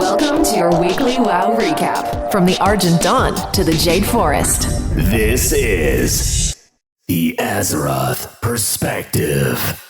Welcome to your weekly WoW recap. From the Argent Dawn to the Jade Forest. This is the Azeroth Perspective.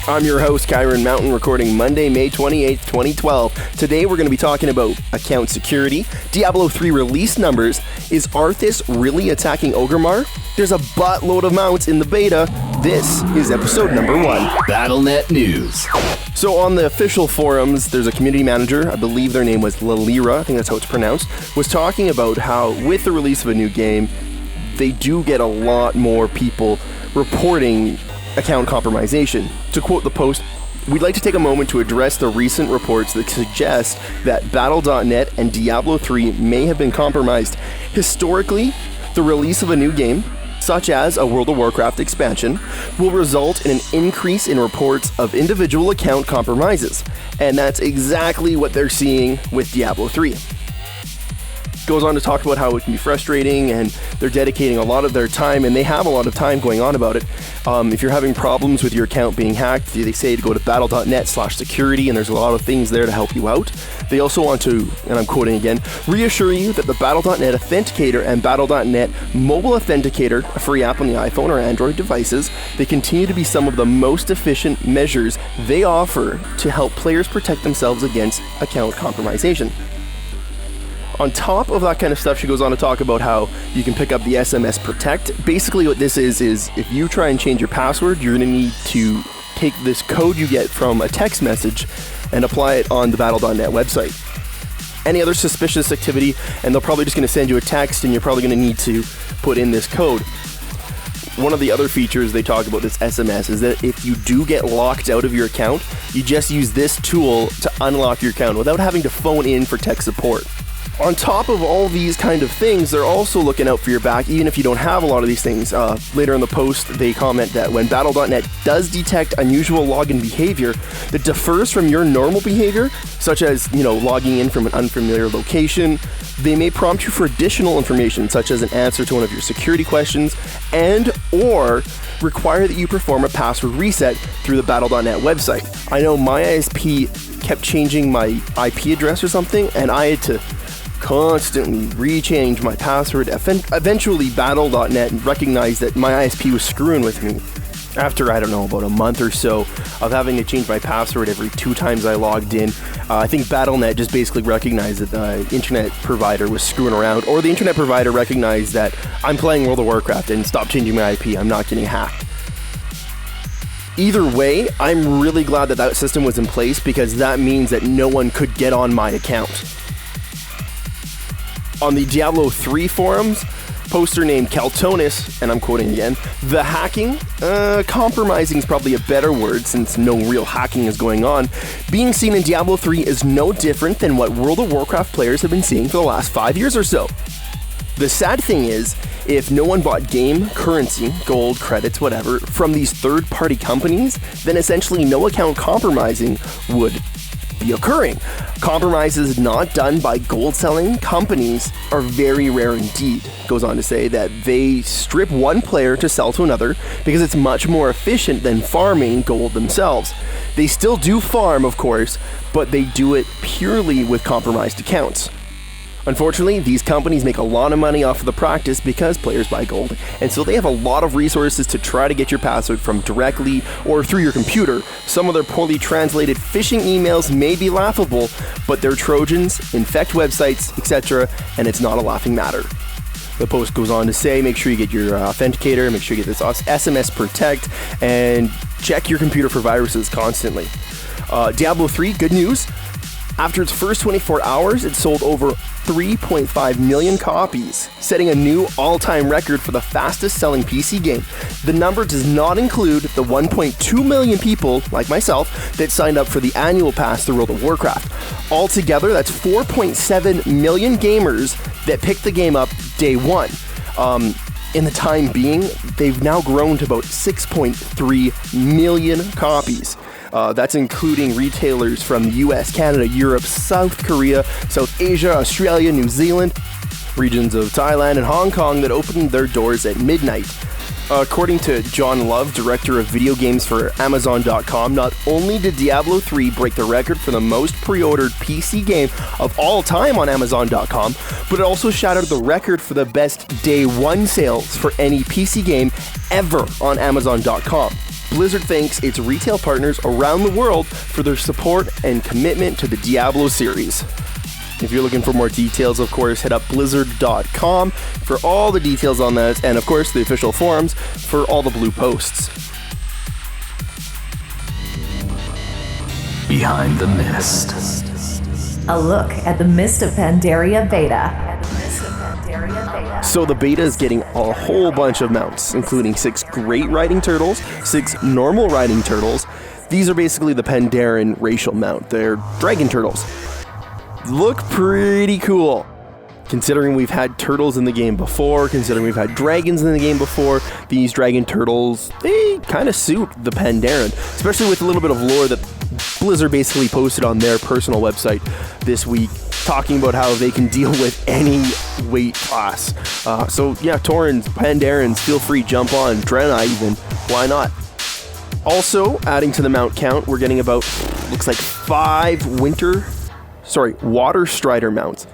I'm your host, Kyron Mountain, recording Monday, May 28th, 2012. Today we're going to be talking about account security, Diablo 3 release numbers, is Arthas really attacking Orgrimmar? There's a buttload of mounts in the beta. This is episode number 1. Battlenet News. So on the official forums, there's a community manager, I believe their name was Lalira, I think that's how it's pronounced, was talking about how with the release of a new game, they do get a lot more people reporting account compromisation. To quote the post, "We'd like to take a moment to address the recent reports that suggest that Battle.net and Diablo 3 may have been compromised. Historically, the release of a new game, such as a World of Warcraft expansion, will result in an increase in reports of individual account compromises. And that's exactly what they're seeing with Diablo 3. Goes on to talk about how it can be frustrating and they're dedicating a lot of their time, and they have a lot of time going on about it. If you're having problems with your account being hacked, they say to go to battle.net/security, and there's a lot of things there to help you out. They also want to, and I'm quoting again, reassure you that the battle.net Authenticator and battle.net Mobile Authenticator, a free app on the iPhone or Android devices, they continue to be some of the most efficient measures they offer to help players protect themselves against account compromisation." On top of that kind of stuff, she goes on to talk about how you can pick up the SMS Protect. Basically what this is if you try and change your password, you're going to need to take this code you get from a text message and apply it on the Battle.net website. Any other suspicious activity, and they're probably just going to send you a text, and you're probably going to need to put in this code. One of the other features they talk about this SMS is that if you do get locked out of your account, you just use this tool to unlock your account without having to phone in for tech support. On top of all these kind of things, they're also looking out for your back, even if you don't have a lot of these things. Later in the post, they comment that when Battle.net does detect unusual login behavior that differs from your normal behavior, such as, logging in from an unfamiliar location, they may prompt you for additional information, such as an answer to one of your security questions, and or require that you perform a password reset through the Battle.net website. I know my ISP kept changing my IP address or something, and I had to constantly rechange my password. Eventually Battle.net recognized that my ISP was screwing with me after, about a month or so of having to change my password every 2 times I logged in. I think Battle.net just basically recognized that the internet provider was screwing around, or the internet provider recognized that I'm playing World of Warcraft and stopped changing my IP. I'm not getting hacked. Either way, I'm really glad that system was in place, because that means that no one could get on my account. On the Diablo 3 forums, poster named Caltonis, and I'm quoting again, "The hacking, compromising is probably a better word since no real hacking is going on, being seen in Diablo 3 is no different than what World of Warcraft players have been seeing for the last 5 years or so. The sad thing is, if no one bought game, currency, gold, credits, whatever, from these third-party companies, then essentially no account compromising would be occurring. Compromises not done by gold-selling companies are very rare indeed." Goes on to say that they strip one player to sell to another because it's much more efficient than farming gold themselves. They still do farm, of course, but they do it purely with compromised accounts. Unfortunately, these companies make a lot of money off of the practice because players buy gold, and so they have a lot of resources to try to get your password from directly or through your computer. Some of their poorly translated phishing emails may be laughable, but they're Trojans, infect websites, etc., and it's not a laughing matter. The post goes on to say, make sure you get your Authenticator, make sure you get this SMS Protect, and check your computer for viruses constantly. Diablo 3, good news. After its first 24 hours, it sold over 3.5 million copies, setting a new all-time record for the fastest-selling PC game. The number does not include the 1.2 million people, like myself, that signed up for the annual pass through World of Warcraft. Altogether, that's 4.7 million gamers that picked the game up day one. In the time being, they've now grown to about 6.3 million copies. That's including retailers from the US, Canada, Europe, South Korea, South Asia, Australia, New Zealand, regions of Thailand and Hong Kong that opened their doors at midnight. According to John Love, director of video games for Amazon.com, not only did Diablo 3 break the record for the most pre-ordered PC game of all time on Amazon.com, but it also shattered the record for the best day one sales for any PC game ever on Amazon.com. Blizzard thanks its retail partners around the world for their support and commitment to the Diablo series. If you're looking for more details, of course, head up blizzard.com for all the details on that, and of course the official forums for all the blue posts. Behind the Mist. A look at the Mist of Pandaria beta. So the beta is getting a whole bunch of mounts, including 6 great riding turtles, 6 normal riding turtles. These are basically the Pandaren racial mount. They're dragon turtles. Look pretty cool. Considering we've had turtles in the game before, considering we've had dragons in the game before, these dragon turtles, they kind of suit the Pandaren, especially with a little bit of lore that Blizzard basically posted on their personal website this week, talking about how they can deal with any weight class. So yeah, Taurens, Pandarens, feel free, jump on, Draenei even, why not? Also, adding to the mount count, we're getting about, looks like 5 Water Strider mounts.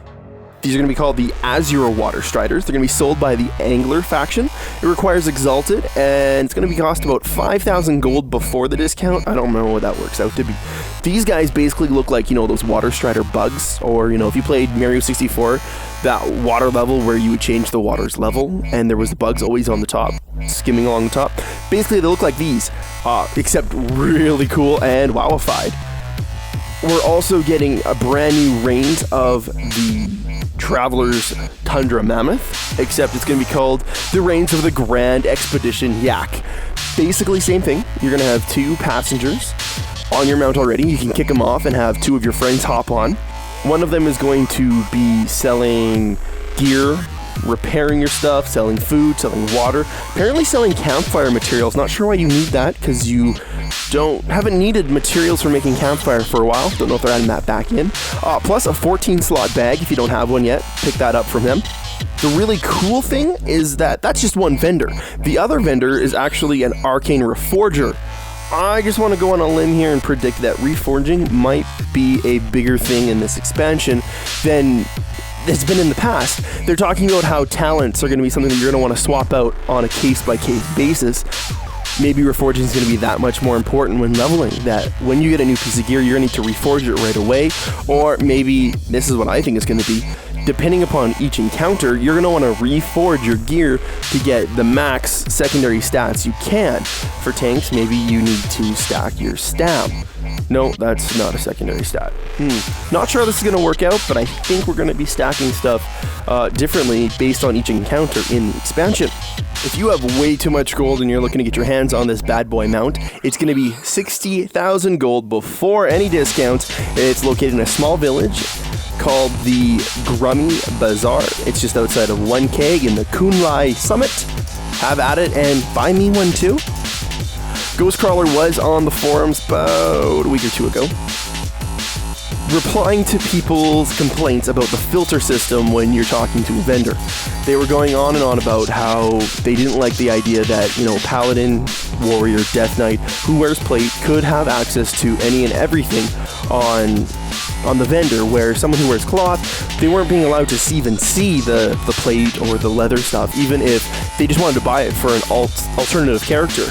These are going to be called the Azure Water Striders. They're going to be sold by the Angler faction. It requires Exalted, and it's going to be cost about 5,000 gold before the discount. I don't know what that works out to be. These guys basically look like, those Water Strider bugs, or, if you played Mario 64, that water level where you would change the water's level, and there was the bugs always on the top, skimming along the top. Basically, they look like these, except really cool and wowified. We're also getting a brand new Reins of the Traveler's Tundra Mammoth, except it's going to be called the Reins of the Grand Expedition Yak. Basically, same thing. You're going to have 2 passengers on your mount already. You can kick them off and have 2 of your friends hop on. One of them is going to be selling gear, repairing your stuff, selling food, selling water, apparently selling campfire materials. Not sure why you need that, because you haven't needed materials for making campfire for a while. Don't know if they're adding that back in. Plus a 14 slot bag if you don't have one yet. Pick that up from him. The really cool thing is that that's just one vendor. The other vendor is actually an arcane reforger. I just want to go on a limb here and predict that reforging might be a bigger thing in this expansion than it's been in the past. They're talking about how talents are going to be something that you're going to want to swap out on a case-by-case basis. Maybe reforging is going to be that much more important when leveling, that when you get a new piece of gear, you're going to need to reforge it right away. Or maybe, this is what I think it's going to be, depending upon each encounter, you're going to want to reforge your gear to get the max secondary stats you can. For tanks, maybe you need to stack your stam. No, that's not a secondary stat. Not sure how this is going to work out, but I think we're going to be stacking stuff differently based on each encounter in the expansion. If you have way too much gold and you're looking to get your hands on this bad boy mount, it's going to be 60,000 gold before any discounts. It's located in a small village called the Grummy Bazaar. It's just outside of 1K in the Kunlai Summit. Have at it and buy me one too. Ghostcrawler was on the forums about a week or 2 ago, replying to people's complaints about the filter system when you're talking to a vendor. They were going on and on about how they didn't like the idea that, Paladin, Warrior, Death Knight, who wears plate could have access to any and everything on the vendor, where someone who wears cloth, they weren't being allowed to even see the plate or the leather stuff, even if they just wanted to buy it for an alternative character.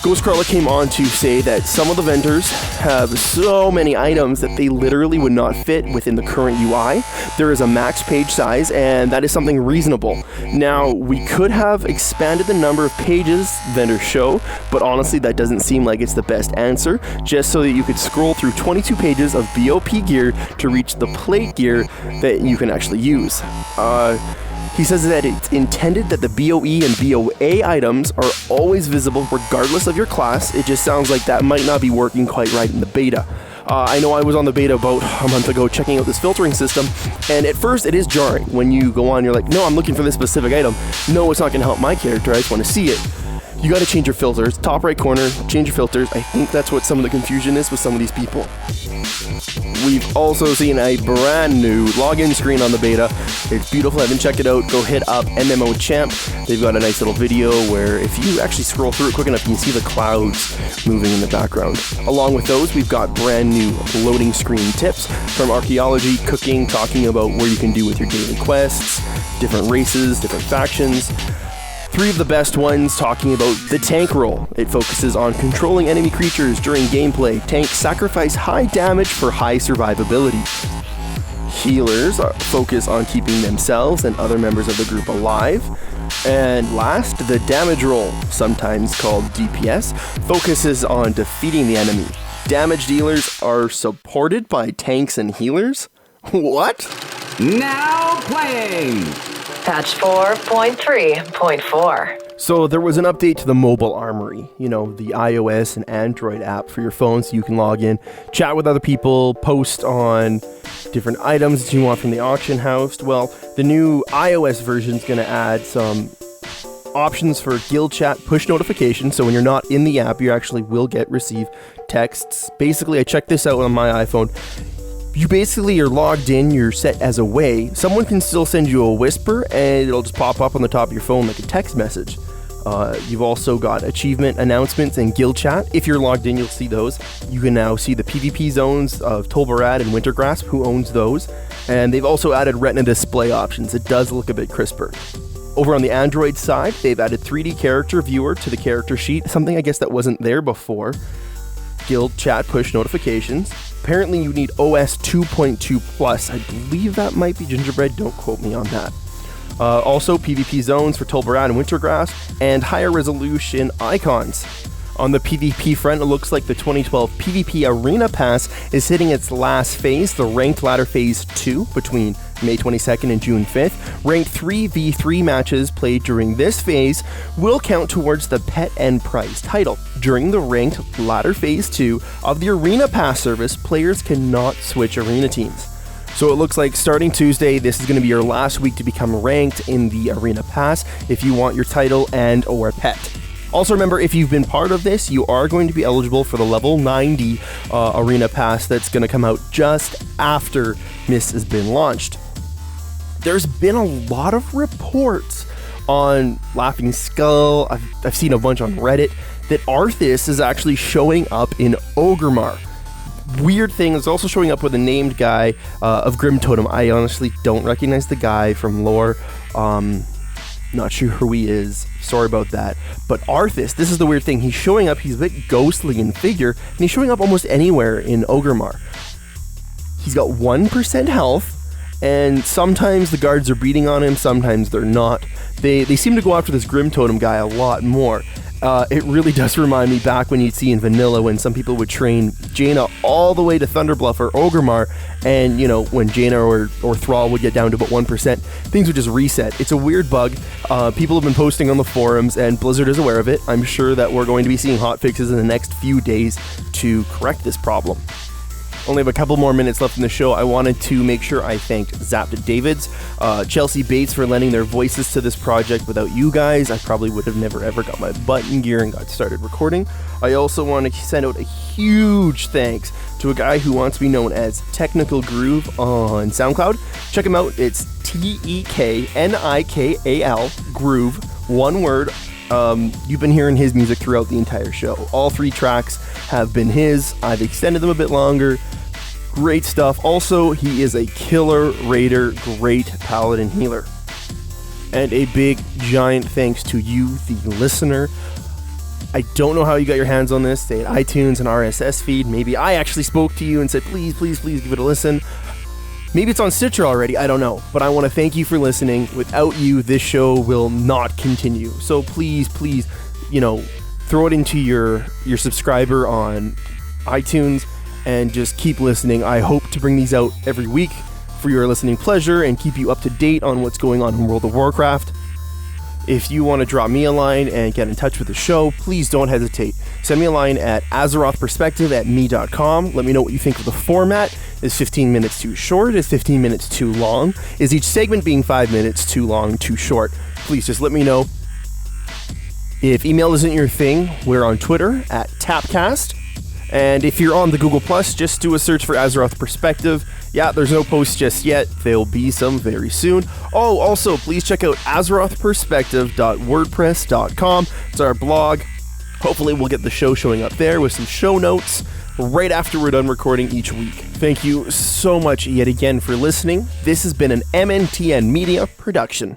Ghostcrawler came on to say that some of the vendors have so many items that they literally would not fit within the current UI. There is a max page size, and that is something reasonable. Now, we could have expanded the number of pages vendors show, but honestly, that doesn't seem like it's the best answer, just so that you could scroll through 22 pages of BOP gear to reach the plate gear that you can actually use. He says that it's intended that the BOE and BOA items are always visible regardless of your class. It just sounds like that might not be working quite right in the beta. I know I was on the beta about a month ago checking out this filtering system, and at first it is jarring. When you go on, you're like, no, I'm looking for this specific item. No, it's not going to help my character. I just want to see it. You got to change your filters. Top right corner, change your filters. I think that's what some of the confusion is with some of these people. We've also seen a brand new login screen on the beta. It's beautiful. I haven't checked it out. Go hit up MMO Champ. They've got a nice little video where if you actually scroll through it quick enough, you can see the clouds moving in the background. Along with those, we've got brand new loading screen tips from archaeology, cooking, talking about what you can do with your daily quests, different races, different factions. 3 of the best ones talking about the tank role. It focuses on controlling enemy creatures during gameplay. Tanks sacrifice high damage for high survivability. Healers focus on keeping themselves and other members of the group alive. And last, the damage role, sometimes called DPS, focuses on defeating the enemy. Damage dealers are supported by tanks and healers? What? Now playing! Patch 4.3.4. So there was an update to the mobile armory, the iOS and Android app for your phone, so you can log in, chat with other people, post on different items that you want from the auction house. Well, the new iOS version is going to add some options for guild chat push notifications, so when you're not in the app, you actually will receive texts. Basically, I checked this out on my iPhone. You basically are logged in, you're set as away. Someone can still send you a whisper and it'll just pop up on the top of your phone like a text message. You've also got achievement announcements and guild chat. If you're logged in, you'll see those. You can now see the PvP zones of Tolbarad and Wintergrasp, who owns those. And they've also added retina display options. It does look a bit crisper. Over on the Android side, they've added 3D character viewer to the character sheet, something I guess that wasn't there before. Guild chat push notifications. Apparently you need OS 2.2 plus. I believe that might be Gingerbread. Don't quote me on that. Also PvP zones for Tolbarad and Wintergrass, and higher resolution icons. On the PvP front, it looks like the 2012 PvP Arena Pass is hitting its last phase, the Ranked Ladder Phase 2, between May 22nd and June 5th. Ranked 3v3 matches played during this phase will count towards the Pet and Prize title. During the Ranked Ladder Phase 2 of the Arena Pass service, players cannot switch arena teams. So it looks like starting Tuesday, this is going to be your last week to become ranked in the Arena Pass if you want your title and or pet. Also remember, if you've been part of this, you are going to be eligible for the level 90 Arena Pass that's going to come out just after Mist has been launched. There's been a lot of reports on Laughing Skull, I've seen a bunch on Reddit, that Arthas is actually showing up in Orgrimmar. Weird thing, is also showing up with a named guy of Grim Totem. I honestly don't recognize the guy from lore. Not sure who he is. Sorry about that. But Arthas, this is the weird thing. He's showing up, he's a bit ghostly in figure, and he's showing up almost anywhere in Orgrimmar. He's got 1% health, and sometimes the guards are beating on him, sometimes they're not. They seem to go after this Grim Totem guy a lot more. It really does remind me back when you'd see in Vanilla when some people would train Jaina all the way to Thunderbluff or Orgrimmar, and when Jaina or Thrall would get down to about 1%, things would just reset. It's a weird bug. People have been posting on the forums, and Blizzard is aware of it. I'm sure that we're going to be seeing hotfixes in the next few days to correct this problem. Only have a couple more minutes left in the show. I wanted to make sure I thanked Zapped Davids, Chelsea Bates for lending their voices to this project. Without you guys, I probably would have never ever got my button gear and got started recording. I also want to send out a huge thanks to a guy who wants to be known as Technical Groove on SoundCloud. Check him out. It's TEKNIKAL Groove, one word. You've been hearing his music throughout the entire show. All 3 tracks have been his. I've extended them a bit longer. Great stuff. Also, he is a killer raider, great paladin healer. And a big, giant thanks to you, the listener. I don't know how you got your hands on this. Stay at iTunes and RSS feed. Maybe I actually spoke to you and said, please, please, please give it a listen. Maybe it's on Stitcher already, I don't know. But I want to thank you for listening. Without you, this show will not continue. So please, please, throw it into your subscriber on iTunes and just keep listening. I hope to bring these out every week for your listening pleasure and keep you up to date on what's going on in World of Warcraft. If you want to drop me a line and get in touch with the show, please don't hesitate. Send me a line at azerothperspective@me.com. Let me know what you think of the format. Is 15 minutes too short? Is 15 minutes too long? Is each segment being 5 minutes too long, too short? Please just let me know. If email isn't your thing, we're on Twitter at Tapcast. And if you're on the Google+, just do a search for Azeroth Perspective. Yeah, there's no posts just yet. There'll be some very soon. Oh, also, please check out azerothperspective.wordpress.com. It's our blog. Hopefully we'll get the show showing up there with some show notes right after we're done recording each week. Thank you so much yet again for listening. This has been an MNTN Media production.